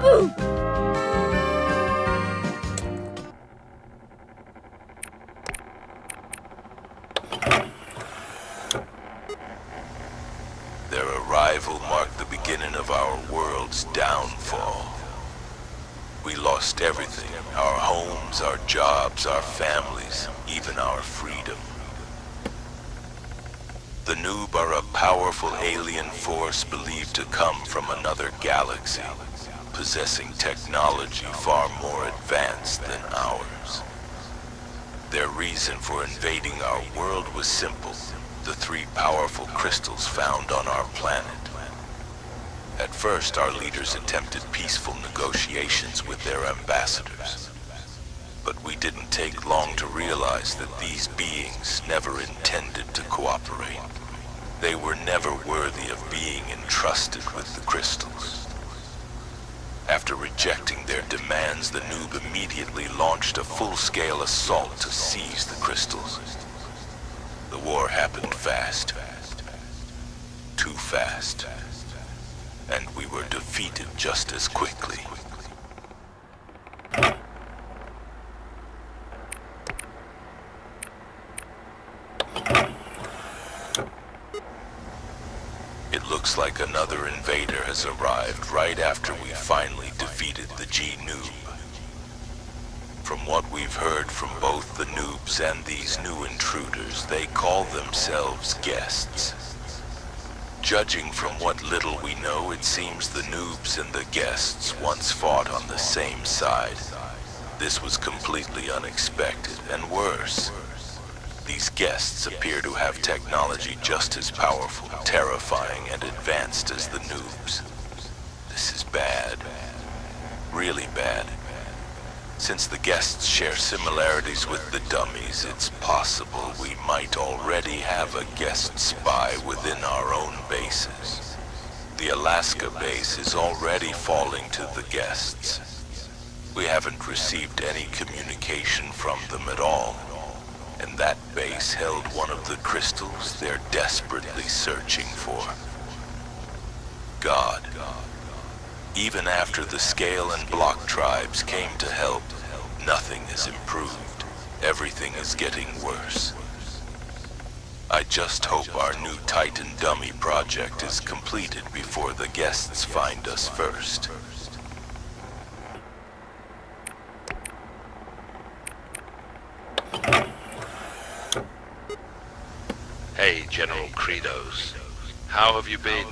Their arrival marked the beginning of our world's downfall. We lost everything, our homes, our jobs, our families, even our freedom. The Noob are a powerful alien force believed to come from another galaxy, possessing technology far more advanced than ours. Their reason for invading our world was simple: the three powerful crystals found on our planet. At first, our leaders attempted peaceful negotiations with their ambassadors. But we didn't take long to realize that these beings never intended to cooperate. They were never worthy of being entrusted with the crystals. After rejecting their demands, the Noob immediately launched a full-scale assault to seize the crystals. The war happened fast. Too fast. And we were defeated just as quickly. It looks like another invader has arrived right after we finally defeated the G-Noob. From what we've heard from both the Noobs and these new intruders, they call themselves guests. Judging from what little we know, it seems the Noobs and the guests once fought on the same side. This was completely unexpected, and worse, these guests appear to have technology just as powerful, terrifying, and advanced as the Noobs. This is bad. Really bad. Since the guests share similarities with the dummies, it's possible we might already have a guest spy within our own bases. The Alaska base is already falling to the guests. We haven't received any communication from them at all, and that base held one of the crystals they're desperately searching for. God. Even after the Scale and Block tribes came to help, nothing is improved. Everything is getting worse. I just hope our new Titan dummy project is completed before the guests find us first. Hey, General Credos. How have you been?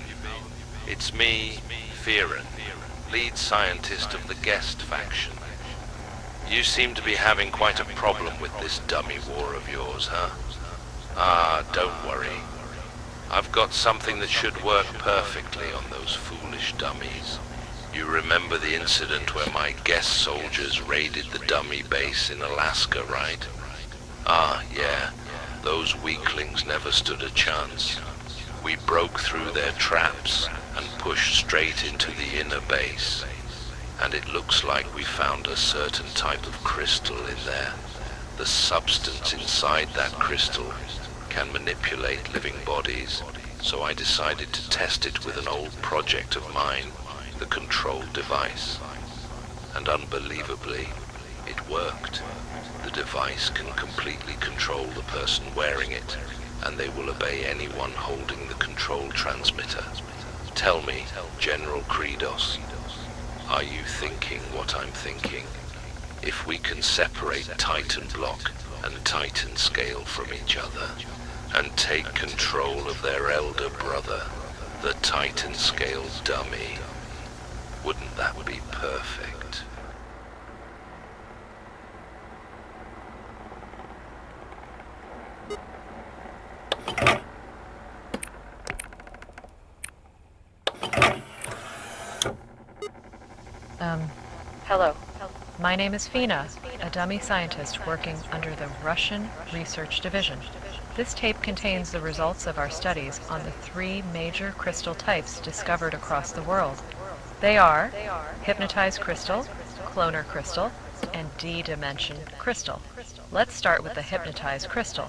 It's me, Fearon, lead scientist of the Guest faction. You seem to be having quite a problem with this dummy war of yours, huh? Ah, don't worry. I've got something that should work perfectly on those foolish dummies. You remember the incident where my guest soldiers raided the dummy base in Alaska, right? Ah, yeah. Those weaklings never stood a chance. We broke through their traps and pushed straight into the inner base. And it looks like we found a certain type of crystal in there. The substance inside that crystal can manipulate living bodies, so I decided to test it with an old project of mine, the control device. And unbelievably, it worked. The device can completely control the person wearing it, and they will obey anyone holding the control transmitter. Tell me, General Credos, are you thinking what I'm thinking? If we can separate Titan Block and Titan Scale from each other, and take control of their elder brother, the Titan Scale dummy, wouldn't that be perfect? Hello. My name is Fina, a dummy scientist working under the Russian Research Division. This tape contains the results of our studies on the three major crystal types discovered across the world. They are hypnotized crystal, cloner crystal, and D-dimension crystal. Let's start with the hypnotized crystal.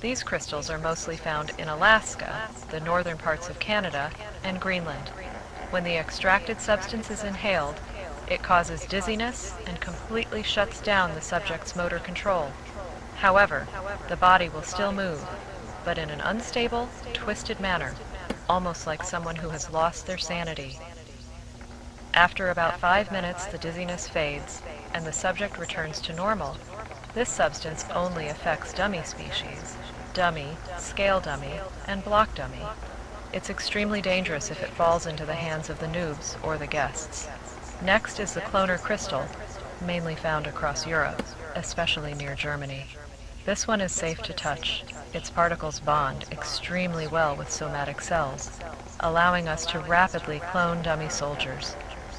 These crystals are mostly found in Alaska, the northern parts of Canada, and Greenland. When the extracted substance is inhaled, It causes dizziness and completely shuts down the subject's motor control. However, the body will still move, but in an unstable, twisted manner, almost like someone who has lost their sanity. After about 5 minutes, the dizziness fades, and the subject returns to normal. This substance only affects dummy species: dummy, scale dummy, and block dummy. It's extremely dangerous if it falls into the hands of the noobs or the guests. Next is the cloner crystal, mainly found across Europe, especially near Germany. This one is safe to touch. Its particles bond extremely well with somatic cells, allowing us to rapidly clone dummy soldiers.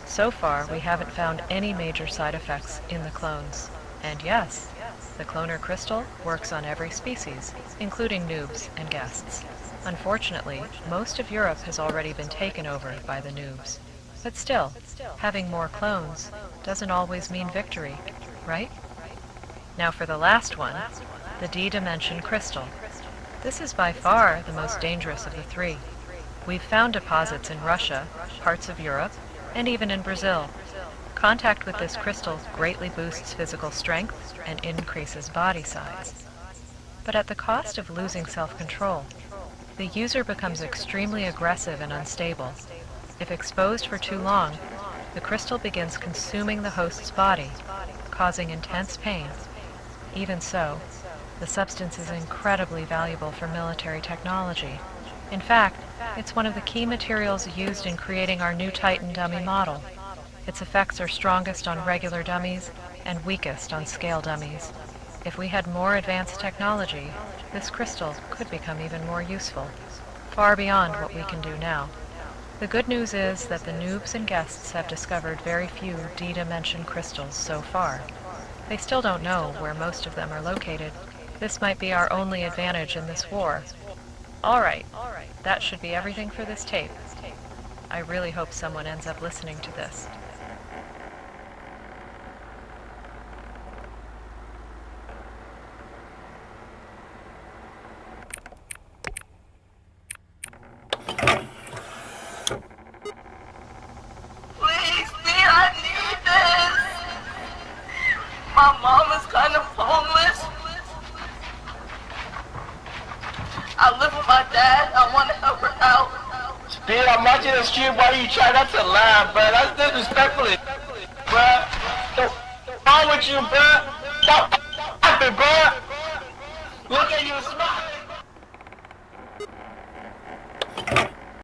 So far, we haven't found any major side effects in the clones. And yes, the cloner crystal works on every species, including noobs and guests. Unfortunately, most of Europe has already been taken over by the noobs. But still, having more clones doesn't always mean victory, right? Now for the last one, the D-dimension crystal. This is by far the most dangerous of the three. We've found deposits in Russia, parts of Europe, and even in Brazil. Contact with this crystal greatly boosts physical strength and increases body size. But at the cost of losing self-control, the user becomes extremely aggressive and unstable. If exposed for too long, the crystal begins consuming the host's body, causing intense pain. Even so, the substance is incredibly valuable for military technology. In fact, it's one of the key materials used in creating our new Titan dummy model. Its effects are strongest on regular dummies and weakest on scale dummies. If we had more advanced technology, this crystal could become even more useful, far beyond what we can do now. The good news is that the noobs and guests have discovered very few D-dimension crystals so far. They still don't know where most of them are located. This might be our only advantage in this war. Alright, that should be everything for this tape. I really hope someone ends up listening to this. Please, me, I need this. My mom is kind of homeless. I live with my dad. I want to help her out. Dude, I'm watching the stream while you try not to laugh, bro. That's disrespectful, bro. What's wrong with you, bro? Stop laughing, bro. Look at you, smile.